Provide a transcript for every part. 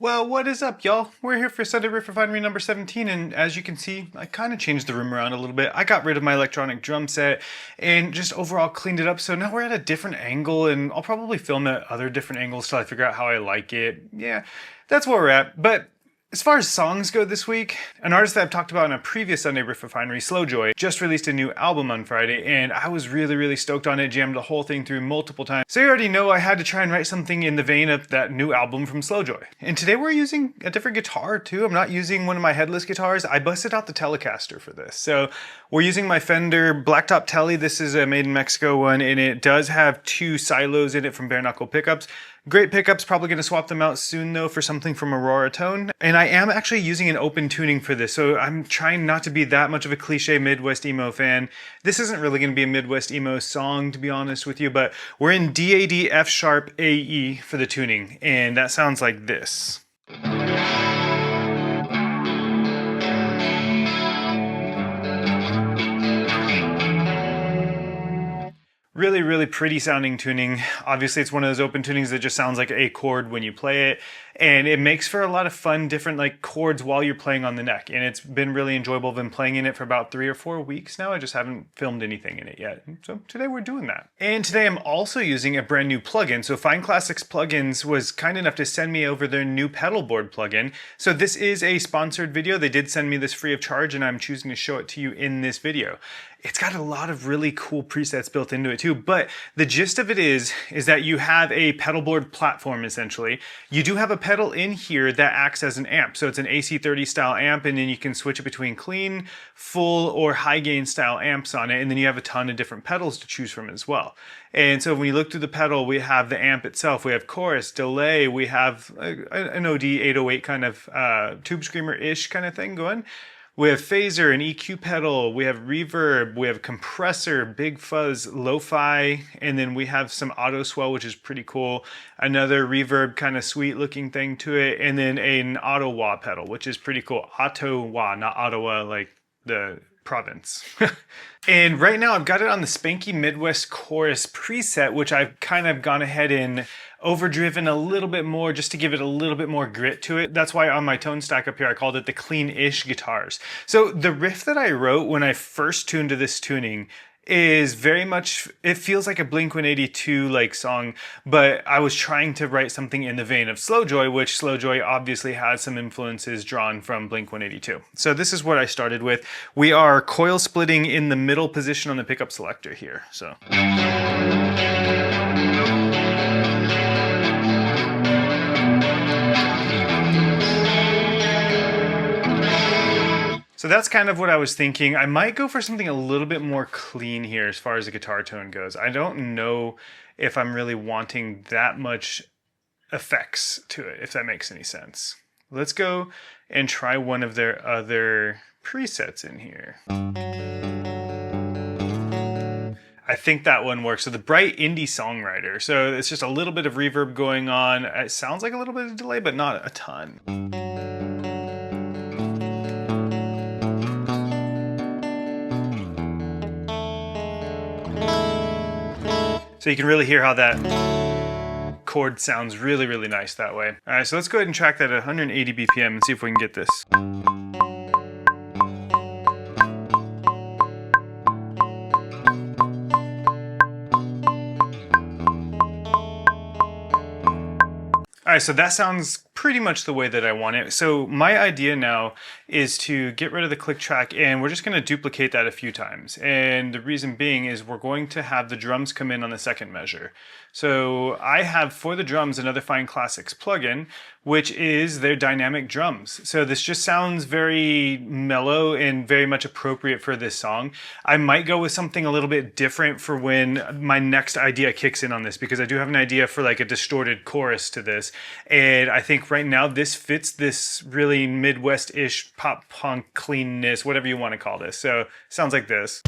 Well, what is up, y'all? We're here for Sunday Riff Refinery number 17, and as you can see, I kind of changed the room around a little bit. I got rid of my electronic drum set and just overall cleaned it up, so now we're at a different angle, and I'll probably film at other different angles till I figure out how I like it. Yeah, that's where we're at. But as far as songs go this week, an artist that I've talked about in a previous Sunday Riff Refinery, Slowjoy, just released a new album on Friday, and I was really stoked on it, jammed the whole thing through multiple times. So you already know I had to try and write something in the vein of that new album from Slowjoy. And today we're using a different guitar too. I'm not using one of my headless guitars. I busted out the Telecaster for this. So we're using my Fender Blacktop Tele. This is a made in Mexico one, and it does have 2 silos in it from bare knuckle pickups. Great pickups, probably going to swap them out soon though for something from Aurora Tone. And I am actually using an open tuning for this, so I'm trying not to be that much of a cliche Midwest EMO fan. This isn't really going to be a Midwest EMO song, to be honest with you, but we're in DAD F sharp AE for the tuning, and that sounds like this. Really pretty sounding tuning. Obviously it's one of those open tunings that just sounds like a chord when you play it, and it makes for a lot of fun different like chords while you're playing on the neck, and it's been really enjoyable. I've been playing in it for about 3 or 4 weeks now. I just haven't filmed anything in it yet, so today we're doing that. And today I'm also using a brand new plugin. So Fine Classics Plugins was kind enough to send me over their new pedal board plugin. So this is a sponsored video. They did send me this free of charge, and I'm choosing to show it to you in this video. It's got a lot of really cool presets built into it too, but the gist of it is that you have a pedal board platform essentially. You do have a pedal in here that acts as an amp. So it's an AC30 style amp, and then you can switch it between clean, full, or high gain style amps on it, and then you have a ton of different pedals to choose from as well. And so when you look through the pedal, we have the amp itself, we have chorus, delay, we have an OD 808 kind of tube screamer-ish kind of thing going. We have phaser, an EQ pedal, we have reverb, we have compressor, big fuzz, lo-fi, and then we have some auto swell, which is pretty cool. Another reverb kind of sweet looking thing to it, and then an auto wah pedal, which is pretty cool. Auto wah, not Ottawa like the province. And right now I've got it on the Spanky Midwest Chorus preset, which I've kind of gone ahead and overdriven a little bit more just to give it a little bit more grit to it. That's why on my tone stack up here I called it the clean-ish guitars. So the riff that I wrote when I first tuned to this tuning is very much, it feels like a Blink-182 like song, but I was trying to write something in the vein of Slowjoy, which Slowjoy obviously has some influences drawn from Blink-182. So this is what I started with. We are coil splitting in the middle position on the pickup selector here. So that's kind of what I was thinking. I might go for something a little bit more clean here as far as the guitar tone goes. I don't know if I'm really wanting that much effects to it, if that makes any sense. Let's go and try one of their other presets in here. I think that one works. So the Bright Indie Songwriter. So it's just a little bit of reverb going on. It sounds like a little bit of delay, but not a ton. So you can really hear how that chord sounds really nice that way. All right, so let's go ahead and track that at 180 BPM and see if we can get this. All right, so that sounds pretty much the way that I want it. So my idea now is to get rid of the click track, and we're just going to duplicate that a few times. And the reason being is we're going to have the drums come in on the second measure. So I have for the drums another Fine Classics plugin, which is their dynamic drums. So this just sounds very mellow and very much appropriate for this song. I might go with something a little bit different for when my next idea kicks in on this, because I do have an idea for like a distorted chorus to this. And I think right now this fits this really Midwest-ish pop punk cleanness, whatever you want to call this. So sounds like this.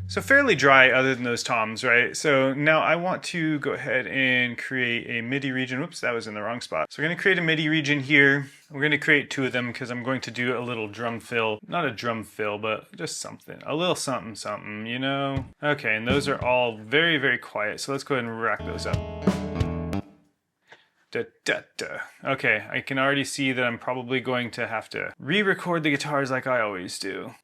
So fairly dry other than those toms, right? So now I want to go ahead and create a MIDI region. Whoops, that was in the wrong spot. So we're going to create a MIDI region here. We're going to create 2 of them because I'm going to do a little drum fill. Not a drum fill, but just something. A little something something, you know? Okay, and those are all very quiet. So let's go ahead and rack those up. Da, da, da. Okay, I can already see that I'm probably going to have to re-record the guitars like I always do.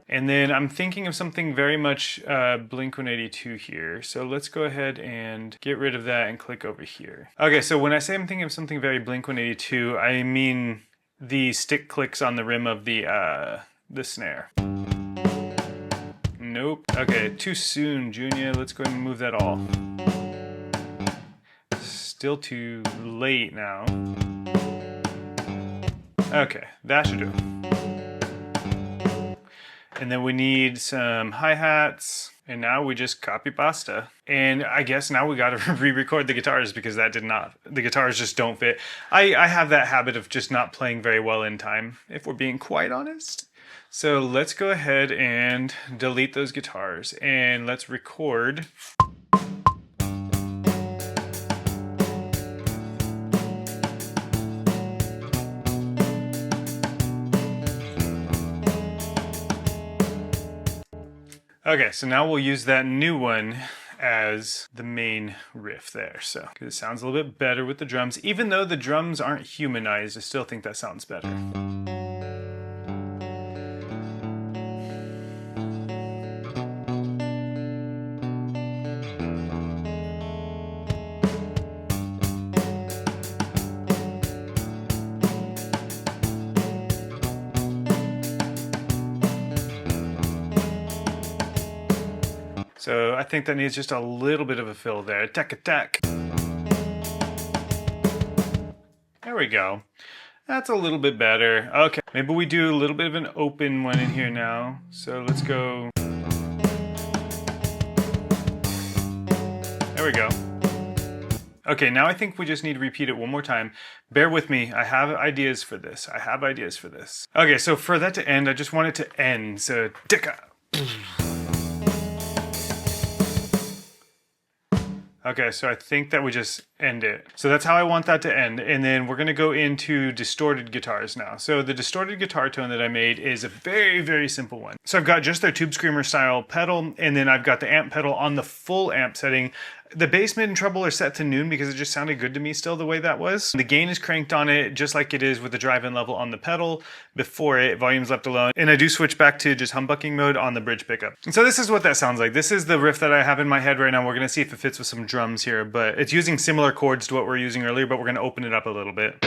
And then I'm thinking of something very much Blink-182 here. So let's go ahead and get rid of that and click over here. Okay, so when I say I'm thinking of something very Blink-182, I mean the stick clicks on the rim of the snare. Nope. Okay, too soon, Junior. Let's go ahead and move that all. Still too late now. Okay, that should do. And then we need some hi-hats, and now we just copy pasta. And I guess now we gotta re-record the guitars because the guitars just don't fit. I have that habit of just not playing very well in time, if we're being quite honest. So let's go ahead and delete those guitars, and let's record. Okay, so now we'll use that new one as the main riff there. So, because it sounds a little bit better with the drums. Even though the drums aren't humanized, I still think that sounds better. So I think that needs just a little bit of a fill there. Attack, attack. There we go. That's a little bit better. Okay, maybe we do a little bit of an open one in here now. So let's go. There we go. Okay, now I think we just need to repeat it one more time. Bear with me, I have ideas for this. Okay, so for that to end, I just want it to end. So, dicka. Okay, so I think that we just end it. So that's how I want that to end. And then we're gonna go into distorted guitars now. So the distorted guitar tone that I made is a very, very simple one. So I've got just their Tube Screamer style pedal, and then I've got the amp pedal on the full amp setting. The bass, mid, and treble are set to noon because it just sounded good to me still the way that was. The gain is cranked on it just like it is with the drive-in level on the pedal before it, volume's left alone. And I do switch back to just humbucking mode on the bridge pickup. And so this is what that sounds like. This is the riff that I have in my head right now. We're gonna see if it fits with some drums here, but it's using similar chords to what we're using earlier, but we're gonna open it up a little bit.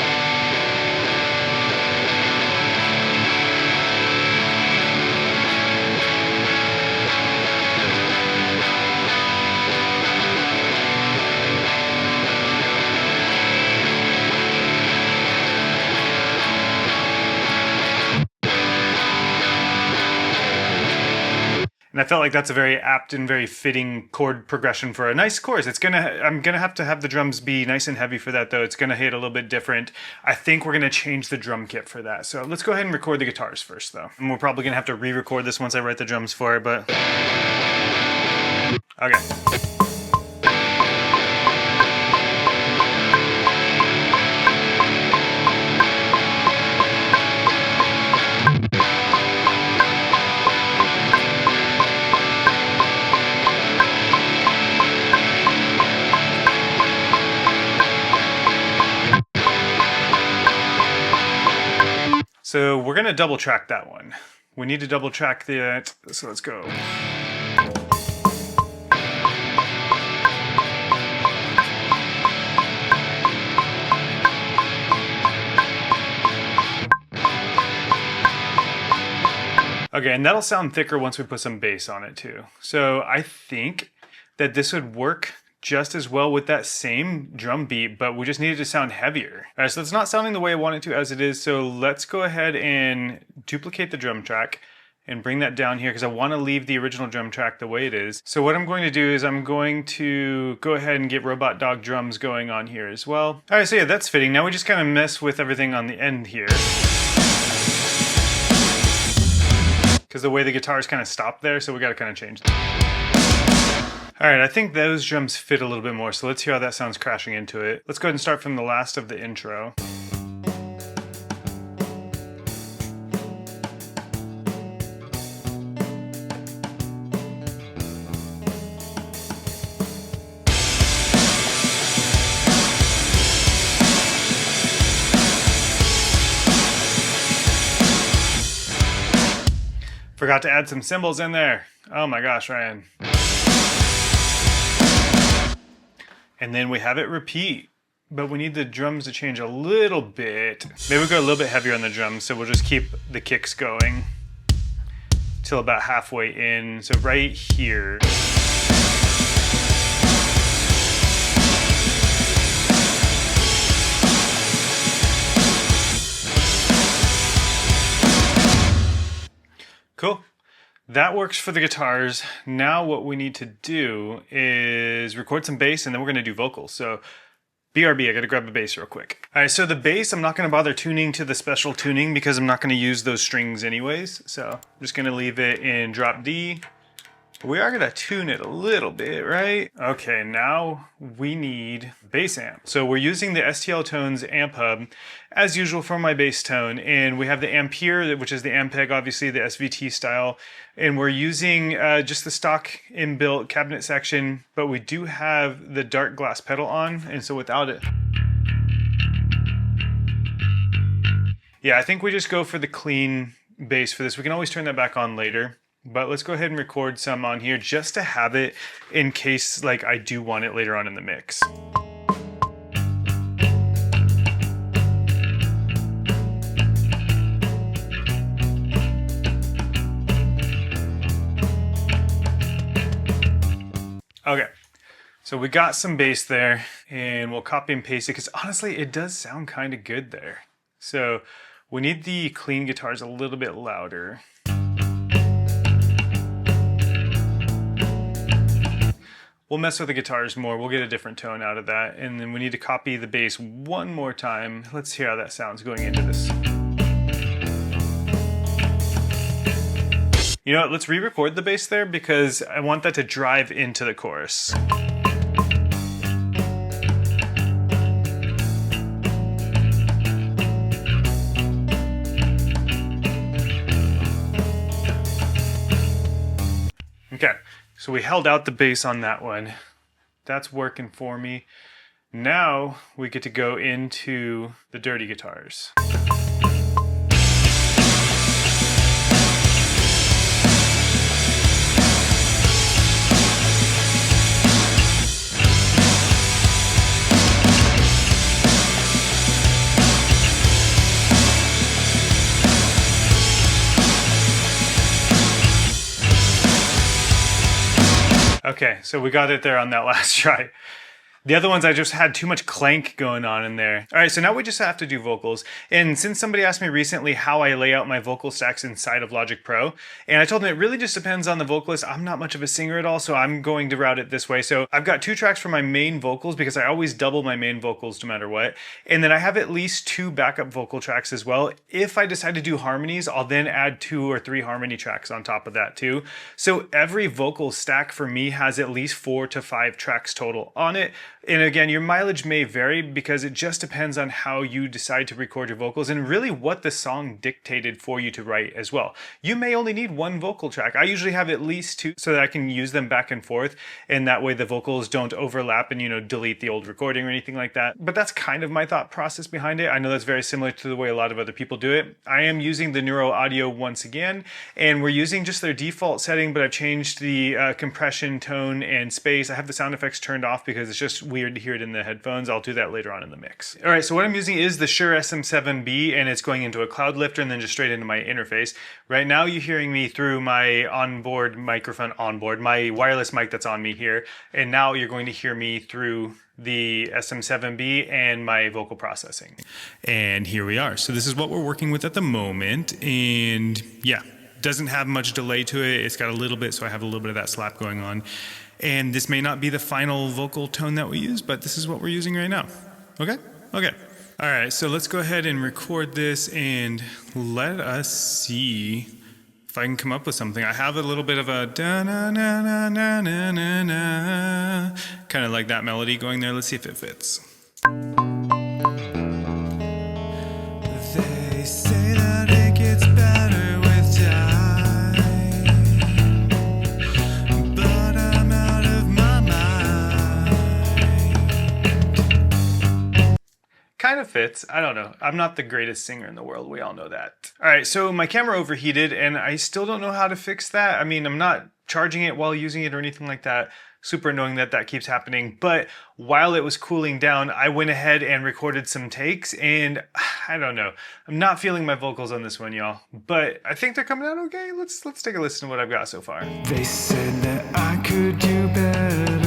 And I felt like that's a very apt and very fitting chord progression for a nice chorus. I'm gonna have to have the drums be nice and heavy for that though. It's gonna hit a little bit different. I think we're gonna change the drum kit for that. So let's go ahead and record the guitars first though. And we're probably gonna have to re-record this once I write the drums for it, but... Okay. So we're gonna double track that one. We need to double track the, so let's go. Okay, and that'll sound thicker once we put some bass on it too. So I think that this would work just as well with that same drum beat, but we just need it to sound heavier. All right, so it's not sounding the way I want it to as it is, so let's go ahead and duplicate the drum track and bring that down here because I want to leave the original drum track the way it is. So what I'm going to do is I'm going to go ahead and get Robot Dog drums going on here as well. All right, so yeah, that's fitting. Now we just kind of mess with everything on the end here, because the way the guitars kind of stop there, so we got to kind of change that. All right, I think those drums fit a little bit more, so let's hear how that sounds crashing into it. Let's go ahead and start from the last of the intro. Forgot to add some cymbals in there. Oh my gosh, Ryan. And then we have it repeat. But we need the drums to change a little bit. Maybe we'll go a little bit heavier on the drums, so we'll just keep the kicks going till about halfway in. So right here. Cool. That works for the guitars. Now what we need to do is record some bass, and then we're going to do vocals. So BRB, I gotta grab a bass real quick. All right, so the bass, I'm not gonna bother tuning to the special tuning because I'm not gonna use those strings anyways. So I'm just gonna leave it in drop D. We are gonna tune it a little bit, right? Okay, now we need bass amp. So we're using the STL Tones AmpHub as usual for my bass tone, and we have the Ampere, which is the Ampeg, obviously the SVT style, and we're using just the stock inbuilt cabinet section, but we do have the dark glass pedal on, and so without it, yeah, I think we just go for the clean bass for this. We can always turn that back on later. But let's go ahead and record some on here just to have it in case like I do want it later on in the mix. Okay, so we got some bass there and we'll copy and paste it because honestly it does sound kind of good there. So we need the clean guitars a little bit louder. We'll mess with the guitars more, we'll get a different tone out of that, and then we need to copy the bass one more time. Let's hear how that sounds going into this. You know what, let's re-record the bass there because I want that to drive into the chorus. Okay. So we held out the bass on that one. That's working for me. Now we get to go into the dirty guitars. Okay, so we got it there on that last try. The other ones, I just had too much clank going on in there. All right, so now we just have to do vocals. And since somebody asked me recently how I lay out my vocal stacks inside of Logic Pro, and I told them it really just depends on the vocalist. I'm not much of a singer at all, so I'm going to route it this way. So I've got 2 tracks for my main vocals because I always double my main vocals no matter what. And then I have at least 2 backup vocal tracks as well. If I decide to do harmonies, I'll then add 2 or 3 harmony tracks on top of that too. So every vocal stack for me has at least 4 to 5 tracks total on it. And again, your mileage may vary because it just depends on how you decide to record your vocals and really what the song dictated for you to write as well. You may only need 1 vocal track. I usually have at least 2 so that I can use them back and forth, and that way the vocals don't overlap and, you know, delete the old recording or anything like that. But that's kind of my thought process behind it. I know that's very similar to the way a lot of other people do it. I am using the Neuro Audio once again, and we're using just their default setting, but I've changed the compression, tone, and space. I have the sound effects turned off because it's just weird to hear it in the headphones. I'll do that later on in the mix. All right, so what I'm using is the Shure SM7B, and it's going into a cloud lifter and then just straight into my interface. Right now you're hearing me through my onboard microphone, my wireless mic that's on me here, and now you're going to hear me through the SM7B and my vocal processing. And here we are. So this is what we're working with at the moment, and yeah, doesn't have much delay to it. It's got a little bit, so I have a little bit of that slap going on. And this may not be the final vocal tone that we use, but this is what we're using right now. Okay? Okay. All right, so let's go ahead and record this and let us see if I can come up with something. I have a little bit of a da-na-na-na-na-na-na, kind of like that melody going there. Let's see if it fits. They say that it gets better with time, but I'm out of my mind. kind of fits. I don't know. I'm not the greatest singer in the world. We all know that. All right, so my camera overheated and I still don't know how to fix that. I mean, I'm not charging it while using it or anything like that. Super annoying that that keeps happening. But while it was cooling down, I went ahead and recorded some takes, and I don't know. I'm not feeling my vocals on this one, y'all. But I think they're coming out okay. Let's take a listen to what I've got so far. They said that I could do better,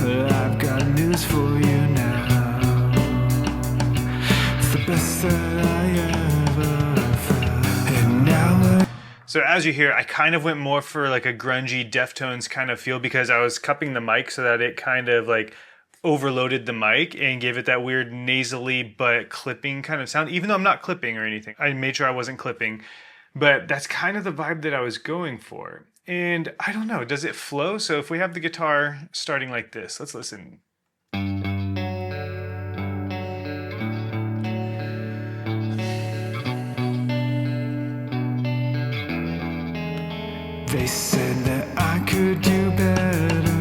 but I've got news for you now. It's the best that I ever felt. And now so as you hear, I kind of went more for like a grungy Deftones kind of feel because I was cupping the mic so that it kind of like overloaded the mic and gave it that weird nasally but clipping kind of sound, even though I'm not clipping or anything. I made sure I wasn't clipping, but that's kind of the vibe that I was going for. And I don't know, does it flow? So if we have the guitar starting like this, let's listen. they said that I could do better,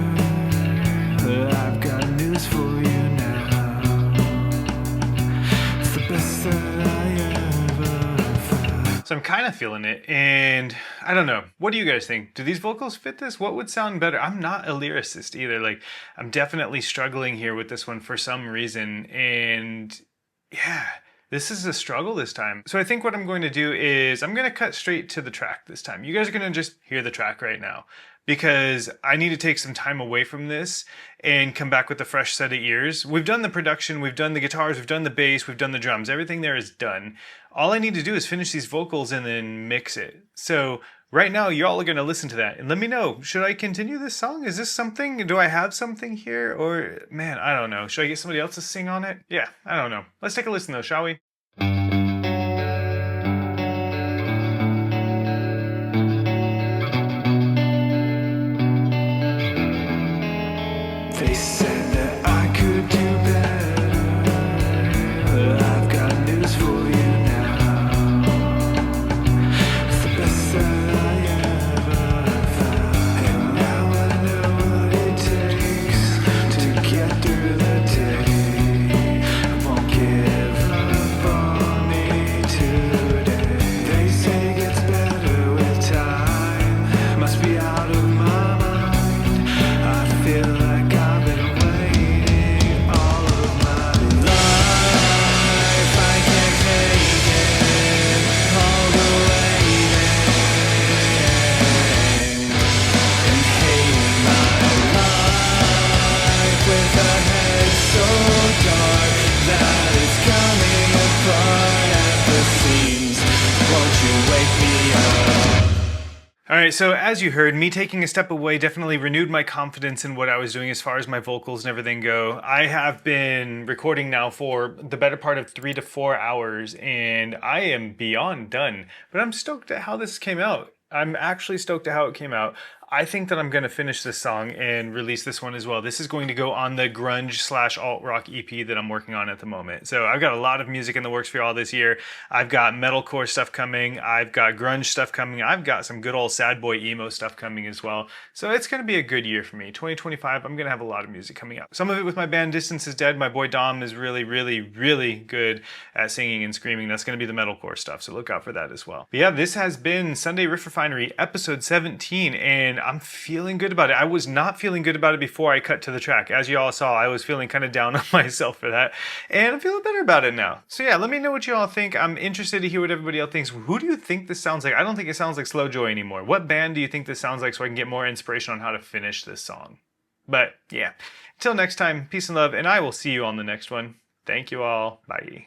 but I've got news for you now. It's the best that I ever felt. So I'm kind of feeling it, and I don't know. What do you guys think? Do these vocals fit this? What would sound better? I'm not a lyricist either. Like, I'm definitely struggling here with this one for some reason, and yeah, this is a struggle this time. So I think what I'm going to do is I'm going to cut straight to the track this time. You guys are going to just hear the track right now because I need to take some time away from this and come back with a fresh set of ears. We've done the production, we've done the guitars, we've done the bass, we've done the drums. Everything there is done. All I need to do is finish these vocals and then mix it. So right now, y'all are going to listen to that and let me know, should I continue this song? Is this something? Do I have something here? Or, man, I don't know. Should I get somebody else to sing on it? Yeah, I don't know. Let's take a listen though, shall we? They said that I could do better, but I've got news for you now. It's the best that I ever felt. And now I know what it takes to get through the day. I won't give up on me today. They say it gets better with time. Must be out of my mind. I feel like I've been waiting all of my life. I can't take it, all the waiting and hating my life with a head so dark that it's coming apart at the seams. Won't you wake me up? All right, so as you heard, me taking a step away definitely renewed my confidence in what I was doing as far as my vocals and everything go. I have been recording now for the better part of 3 to 4 hours, and I am beyond done. But I'm stoked at how this came out. I'm actually stoked at how it came out. I think that I'm going to finish this song and release this one as well. This is going to go on the grunge/alt-rock EP that I'm working on at the moment. So I've got a lot of music in the works for y'all this year. I've got metalcore stuff coming. I've got grunge stuff coming. I've got some good old sad boy emo stuff coming as well. So it's going to be a good year for me. 2025, I'm going to have a lot of music coming out. Some of it with my band Distance is Dead. My boy Dom is really, really, really good at singing and screaming. That's going to be the metalcore stuff. So look out for that as well. But yeah, this has been Sunday Riff Refinery episode 17, and I'm feeling good about it. I was not feeling good about it before I cut to the track. As you all saw, I was feeling kind of down on myself for that, and I'm feeling better about it now. So yeah, let me know what you all think. I'm interested to hear what everybody else thinks. Who do you think this sounds like? I don't think it sounds like Slow Joy anymore. What band do you think this sounds like so I can get more inspiration on how to finish this song? But yeah, until next time, peace and love, and I will see you on the next one. Thank you all. Bye.